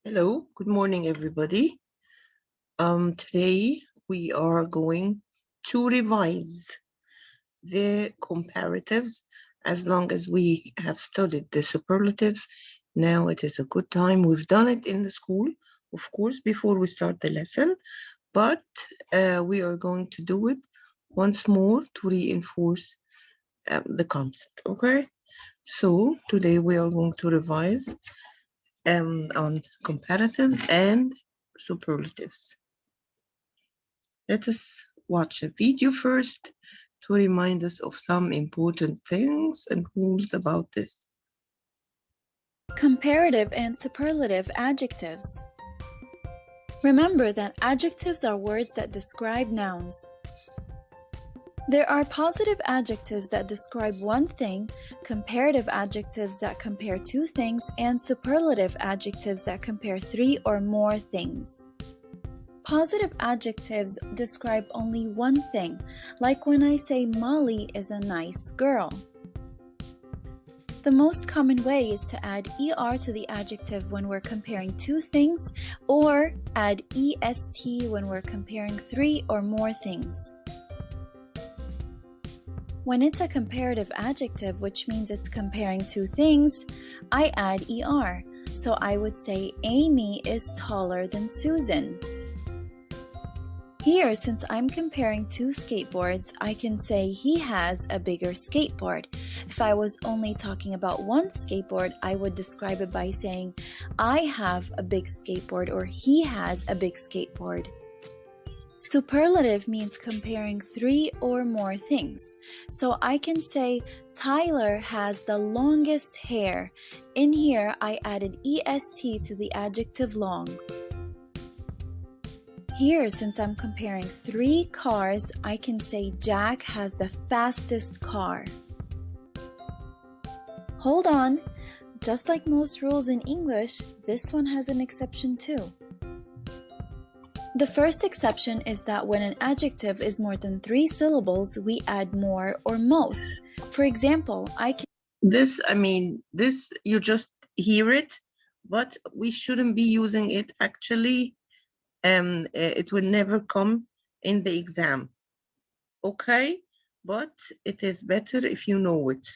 Hello, good morning, everybody. Today we are going to revise the comparatives. As long as we have studied the superlatives, now it is a good time. We've done it in the school, of course, before we start the lesson, but we are going to do it once more to reinforce the concept, okay? So today we are going to revise on comparatives and superlatives. Let us watch a video first to remind us of some important things and rules about this. Comparative and superlative adjectives. Remember that adjectives are words that describe nouns. There are positive adjectives that describe one thing, comparative adjectives that compare two things, and superlative adjectives that compare three or more things. Positive adjectives describe only one thing, like when I say Molly is a nice girl. The most common way is to add ER to the adjective when we're comparing two things, or add EST when we're comparing three or more things. When it's a comparative adjective, which means it's comparing two things, I add ER. So I would say Amy is taller than Susan. Here, since I'm comparing two skateboards, I can say he has a bigger skateboard. If I was only talking about one skateboard, I would describe it by saying, I have a big skateboard or he has a big skateboard. Superlative means comparing three or more things. So I can say, Tyler has the longest hair. In here, I added EST to the adjective long. Here, since I'm comparing three cars, I can say Jack has the fastest car. Hold on, just like most rules in English, this one has an exception too. The first exception is that when an adjective is more than three syllables, we add more or most. For example, This, you just hear it, but we shouldn't be using it actually. It will never come in the exam, okay? But it is better if you know it.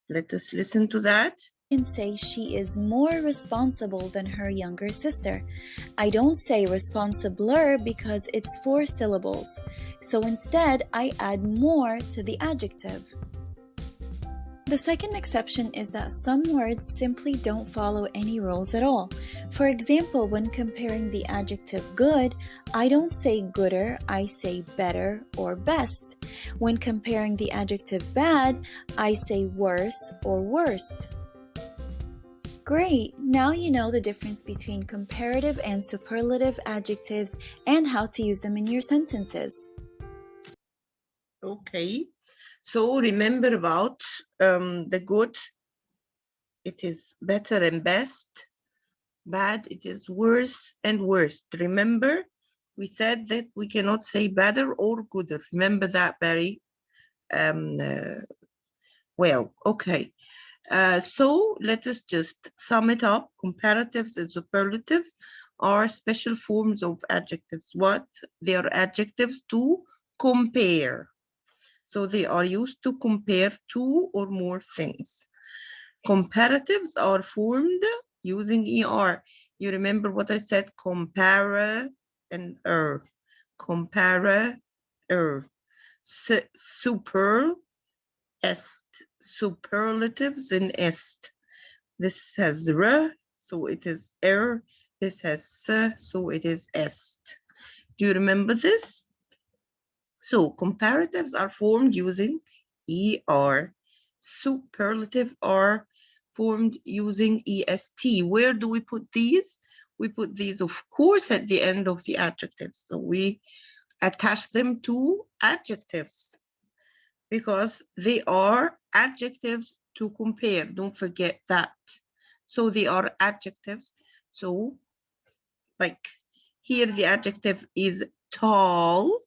Let us listen to that. can say she is more responsible than her younger sister. I don't say responsibler because it's four syllables. So instead, I add more to the adjective. The second exception is that some words simply don't follow any rules at all. For example, when comparing the adjective good, I don't say gooder, I say better or best. When comparing the adjective bad, I say worse or worst. Great! Now you know the difference between comparative and superlative adjectives and how to use them in your sentences. Okay, so remember about the good, it is better and best. Bad, it is worse and worst. Remember, we said that we cannot say better or gooder. Remember that very well. Okay. So let us just sum it up. Comparatives and superlatives are special forms of adjectives. What? They are adjectives to compare. So they are used to compare two or more things. Comparatives are formed using ER. You remember what I said? Compare and Compare super est. Superlatives in est. This has r, so it is This has s, so it is est. Do you remember this? So comparatives are formed using ER. Superlative are formed using EST. Where do we put these? We put these, of course, at the end of the adjectives. So we attach them to adjectives because they are adjectives to compare. Don't forget that. So they are adjectives. So like here, the adjective is tall.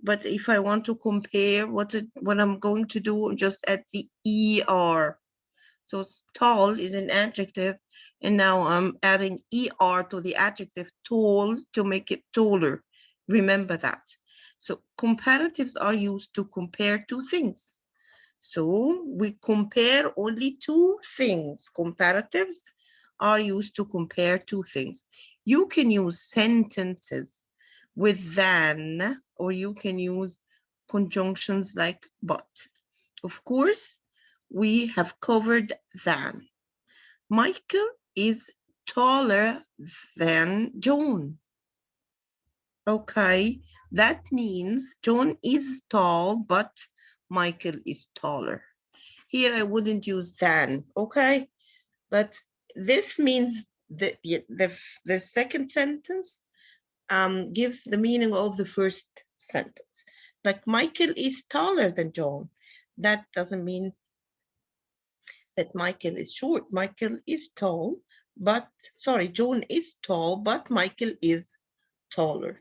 But if I want to compare what I'm going to do, just add the ER. So tall is an adjective, and now I'm adding er to the adjective tall to make it taller. Remember that. So comparatives are used to compare two things. So we compare only two things. Comparatives are used to compare two things. You can use sentences with than, or you can use conjunctions like but. Of course, we have covered than. Michael is taller than John. Okay, that means John is tall, but Michael is taller. Here I wouldn't use than, okay? But this means that the second sentence gives the meaning of the first sentence. Like Michael is taller than John. That doesn't mean that Michael is short. Michael is tall, but, sorry, John is tall, but Michael is taller.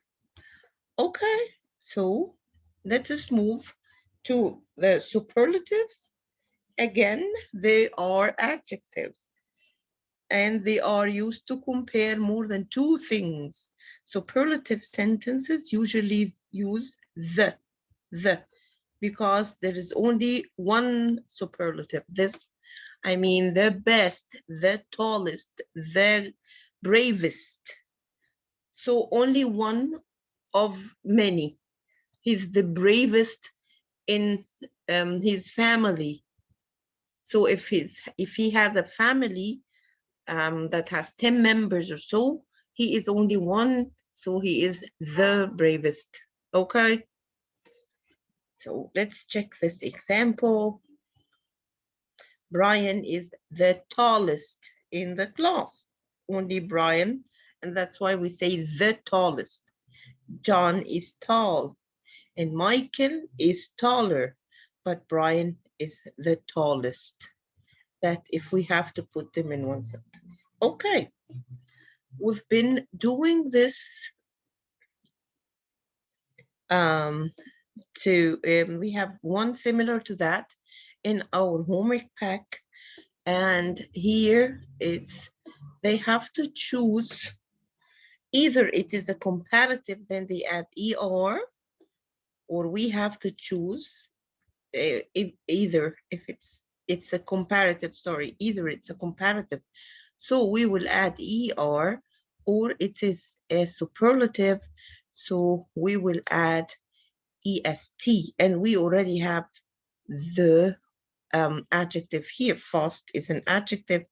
Okay, so let us move to the superlatives. Again, they are adjectives, and they are used to compare more than two things. Superlative sentences usually use the, because there is only one superlative. This, I mean, the best, the tallest, the bravest. So only one of many. He's the bravest in his family. So if he has a family that has 10 members or so, he is only one, so he is the bravest. Okay, so let's check this example. Brian is the tallest in the class. Only Brian, and that's why we say the tallest. John is tall, and Michael is taller, but Brian is the tallest. That if we have to put them in one sentence. Okay, we've been doing this we have one similar to that in our homework pack, and here they have to choose either it is a comparative, then they add er, or we have to choose either if it's a comparative, sorry, either it's a comparative, so we will add er, or it is a superlative, so we will add est, and we already have the adjective here. Fast is an adjective,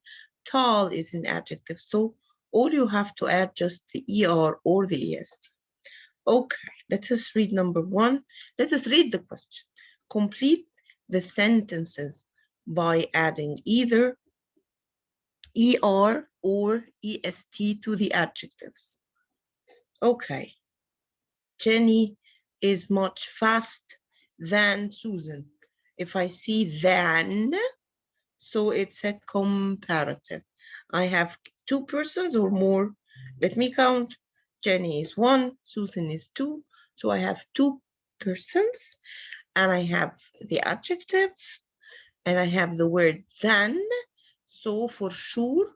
tall is an adjective, so all you have to add just the er or the est. Okay, let us read number one. Let us read the question. Complete the sentences by adding either er or est to the adjectives. Okay, Jenny is much faster than Susan. If I see than, so it's a comparative. I have two persons or more. Let me count. Jenny is one, Susan is two. So I have two persons, and I have the adjective, and I have the word than. So for sure,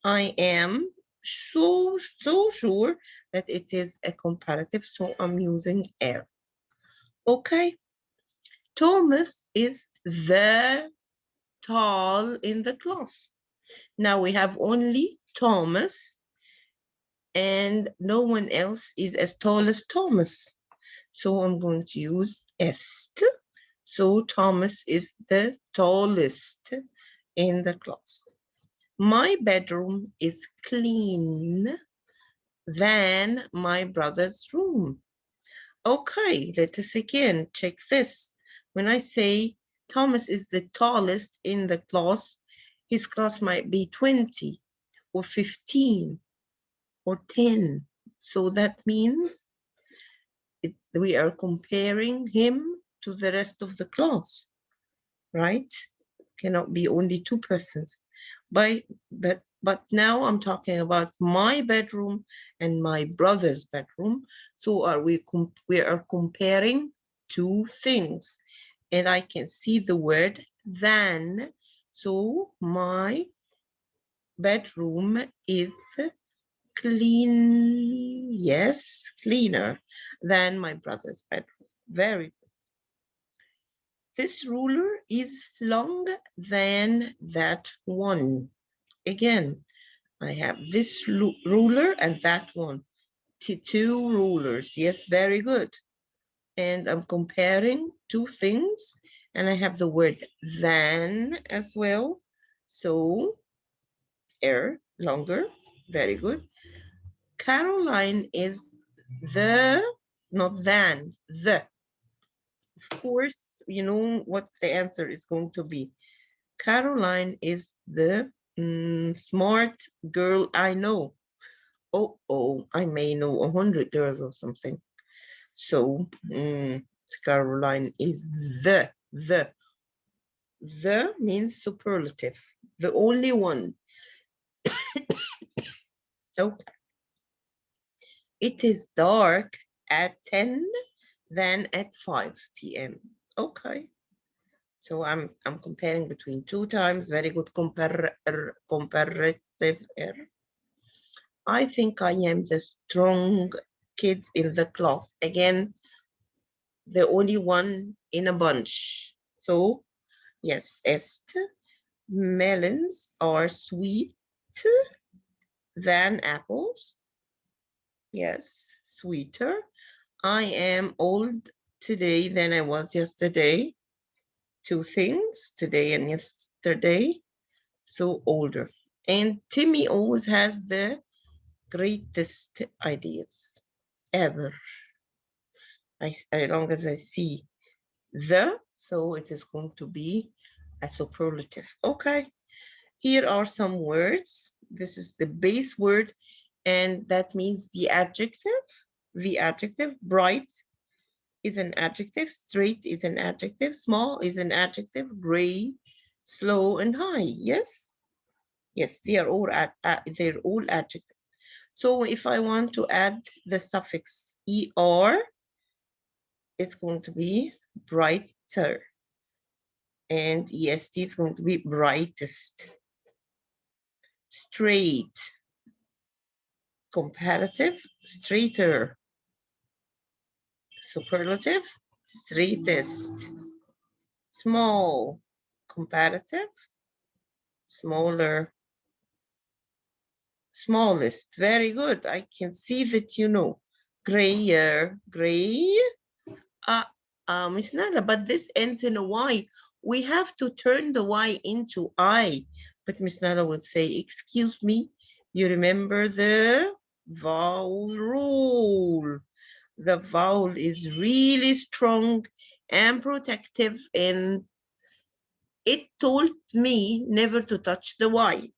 I am so sure that it is a comparative, so I'm using er. Okay, Thomas is the tall in the class. Now we have only Thomas, and no one else is as tall as Thomas. So I'm going to use est. So Thomas is the tallest in the class. My bedroom is clean than my brother's room. Okay, let us again check this. When I say Thomas is the tallest in the class, his class might be 20 or 15 or 10. So that means we are comparing him to the rest of the class, right? Cannot be only two persons. But now I'm talking about my bedroom and my brother's bedroom. So we are comparing two things. And I can see the word than. So my bedroom is clean. Yes, cleaner than my brother's bedroom. Very good. This ruler is longer than that one. Again, I have this ruler and that one. Two rulers. Yes, very good. And I'm comparing two things, and I have the word than as well. So, longer. Very good. Caroline is the, not than, the. Of course, you know what the answer is going to be. Caroline is the smart girl I know. Oh, I may know 100 girls or something. So Caroline is the. The means superlative, the only one. Okay. It is dark at 10 than at 5 p.m. Okay. So I'm comparing between two times. Very good comparative error. I think I am the strong kid in the class. Again, the only one in a bunch. So yes, est. Melons are sweet than apples. Yes, sweeter. I am old today than I was yesterday. Two things, today and yesterday. So older. And Timmy always has the greatest ideas ever. As long as I see the, so it is going to be a superlative. Okay, here are some words. This is the base word, and that means the adjective. The adjective. Bright is an adjective. Straight is an adjective. Small is an adjective. Gray, slow, and high. Yes, yes, they are all they're all adjectives. So if I want to add the suffix er, it's going to be brighter, and est is going to be brightest. Straight, comparative, straighter. Superlative, straightest. Small, comparative, smaller. Smallest. Very good. I can see that you know. Grayer, gray. Miss Nala, but this ends in a Y. We have to turn the Y into I. But Miss Nala would say, excuse me, you remember the vowel rule. The vowel is really strong and protective, and it told me never to touch the Y.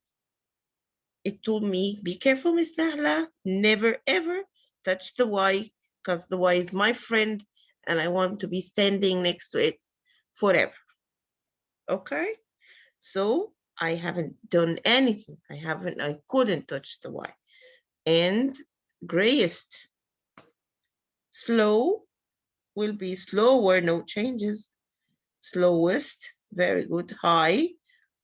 It told me, be careful, Miss Nahla, never ever touch the Y, because the Y is my friend and I want to be standing next to it forever. Okay? So I haven't done anything. I couldn't touch the Y. And grayest, slow will be slower, no changes. Slowest, very good. High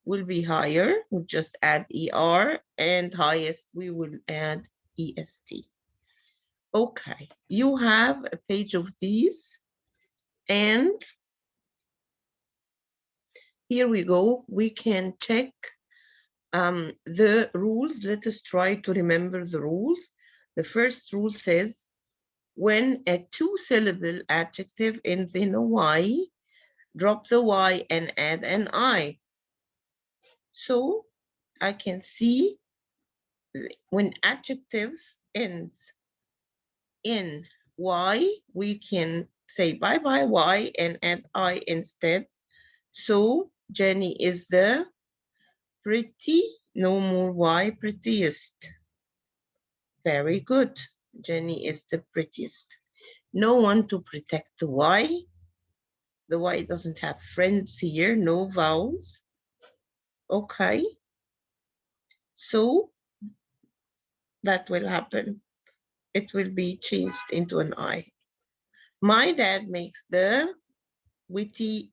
will be higher. We'll just add ER, and highest we will add EST. Okay, you have a page of these, and here we go. We can check the rules. Let us try to remember the rules. The first rule says, when a two-syllable adjective ends in a Y, drop the Y and add an I. So I can see when adjectives end in Y, we can say bye-bye Y and add I instead. So Jenny is the pretty, no more Y, prettiest. Very good. Jenny is the prettiest. No one to protect the Y. The Y doesn't have friends here, no vowels. Okay. So that will happen. It will be changed into an I. My dad makes the witty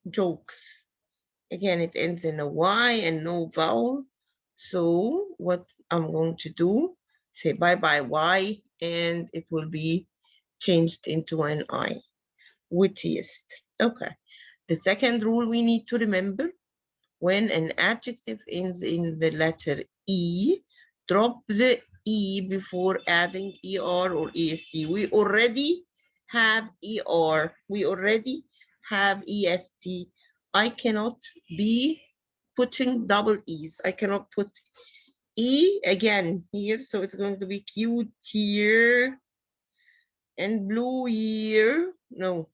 jokes. Again, it ends in a Y and no vowel. So what I'm going to do, say bye-bye Y, and it will be changed into an I. Wittiest. Okay. The second rule we need to remember, when an adjective ends in the letter E, drop the E before adding ER or EST. We already have ER. We already have EST. I cannot be putting double E's. I cannot put E again here. So it's going to be cutier and bluer. No,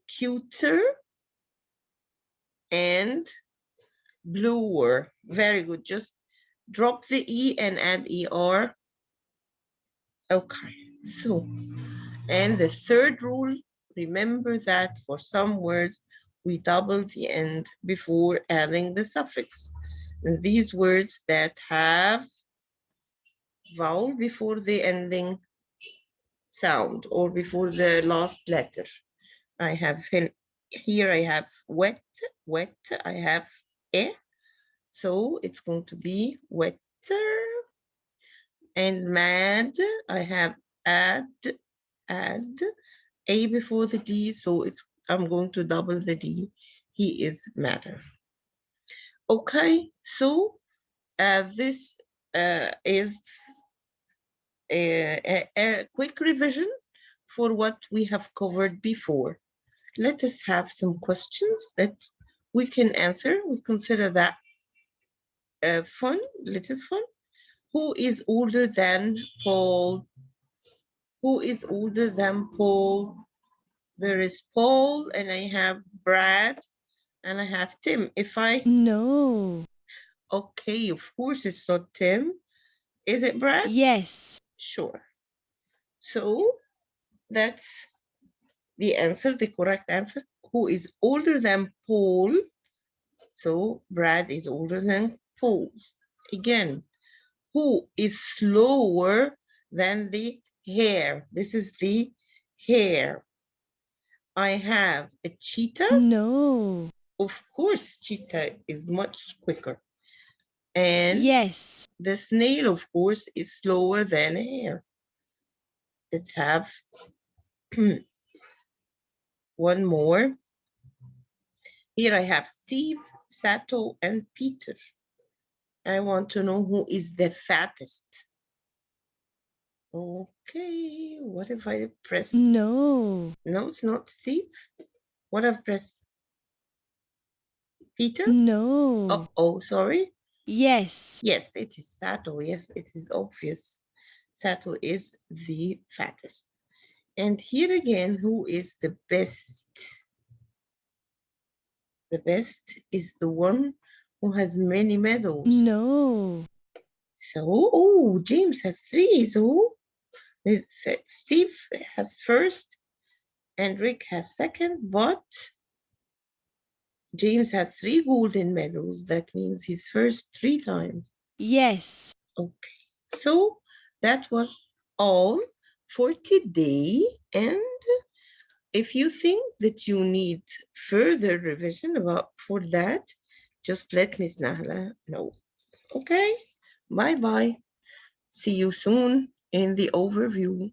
cuter and bluer. Very good. Just drop the E and add ER. Okay. So, and the third rule, remember that for some words, we double the end before adding the suffix. And these words that have vowel before the ending sound or before the last letter. I have here, I have wet, I have e. So it's going to be wetter. And mad, I have add, a before the D, so I'm going to double the D. He is madder. Okay, so this is a quick revision for what we have covered before. Let us have some questions that we can answer. We consider that fun, little fun. Who is older than Paul? Who is older than Paul? There is Paul, and I have Brad, and I have Tim. If I... No. Okay, of course it's not Tim. Is it Brad? Yes. Sure. So that's the answer, the correct answer. Who is older than Paul? So Brad is older than Paul. Again, who is slower than the hare? This is the hare. I have a cheetah. No. Of course, cheetah is much quicker. And yes. The snail, of course, is slower than a hare. Let's have one more. Here I have Steve, Sato, and Peter. I want to know who is the fattest. Okay, what if I press? No. No, it's not Steve. What I've pressed? Peter? No. Oh, sorry. Yes. Yes, it is Sato. Yes, it is obvious. Sato is the fattest. And here again, who is the best? The best is the one who has many medals. No. So, oh, James has 3. So, Steve has first and Rick has second, but James has 3 golden medals. That means he's first 3 times. Yes. Okay, so that was all for today. And if you think that you need further revision for that, just let Miss Nahla know. Okay, bye-bye. See you soon in the overview.